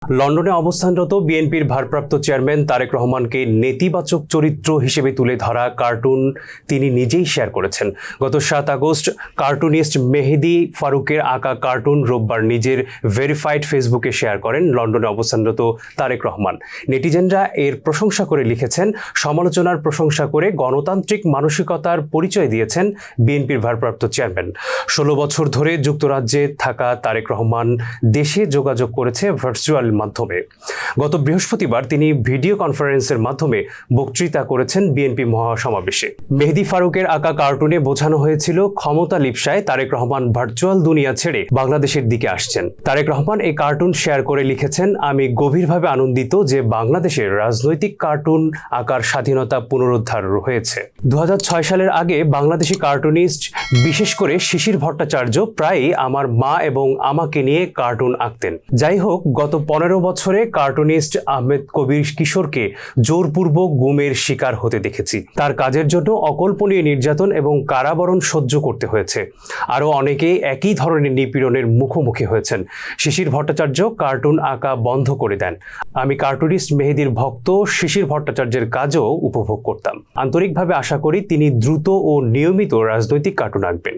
লন্ডনে অবস্থানরত বিএনপির ভারপ্রাপ্ত চেয়ারম্যান তারেক রহমানকে নেতিবাচক চরিত্র হিসেবে তুলে ধরা কার্টুন তিনি নিজেই শেয়ার করেছেন। গত 7 আগস্ট কার্টুনিস্ট মেহেদী ফারুকের আঁকা কার্টুন রোববার নিজের ভেরিফাইড ফেসবুকে শেয়ার করেন লন্ডনে অবস্থানরত তারেক রহমান। নেটিজেনরা এর প্রশংসা করে লিখেছেন, সমালোচনার প্রশংসা করে গণতান্ত্রিক মানসিকতার পরিচয় দিয়েছেন বিএনপির ভারপ্রাপ্ত চেয়ারম্যান। 16 বছর ধরে যুক্তরাজ্যে থাকা তারেক রহমান দেশে যোগাযোগ করেছে ভার্চুয়াল মাধ্যমে। গত বৃহস্পতিবার তিনি ভিডিও কনফারেন্সের মাধ্যমে বক্তৃতা করেছেন বিএনপি মহাসমাবেশে। মেহেদী ফারুকের আঁকা কার্টুনে বোঝানো হয়েছিল ক্ষমতা লিপ্সায় তারেক রহমান ভার্চুয়াল দুনিয়া ছেড়ে বাংলাদেশের দিকে আসছেন। তারেক রহমান এই কার্টুন শেয়ার করে লিখেছেন, আমি গভীরভাবে আনন্দিত যে বাংলাদেশের রাজনৈতিক কার্টুন আঁকার স্বাধীনতা পুনরুদ্ধার হয়েছে। 2006 সালের আগে বাংলাদেশি কার্টুনিস্ট বিশেষ করে শিশির ভট্টাচার্য প্রায়ই আমার মা এবং আমাকে নিয়ে কার্টুন আঁকতেন। যাই হোক, গত 15 বছরে কার্টুনিস্ট আহমেদ কবির কিশোরকে জোরপূর্বক গুমের শিকার হতে দেখেছি। তার কাজের জন্য অকল্পনীয় নির্যাতন এবং কারাবরণ সহ্য করতে হয়েছে। আরও অনেকেই একই ধরনের নিপীড়নের মুখোমুখি হয়েছেন। শিশির ভট্টাচার্য কার্টুন আঁকা বন্ধ করে দেন। আমি কার্টুনিস্ট মেহেদীর ভক্ত শিশির ভট্টাচার্যের কাজও উপভোগ করতাম। আন্তরিকভাবে আশা করি তিনি দ্রুত ও নিয়মিত রাজনৈতিক কার্টুন আঁকবেন।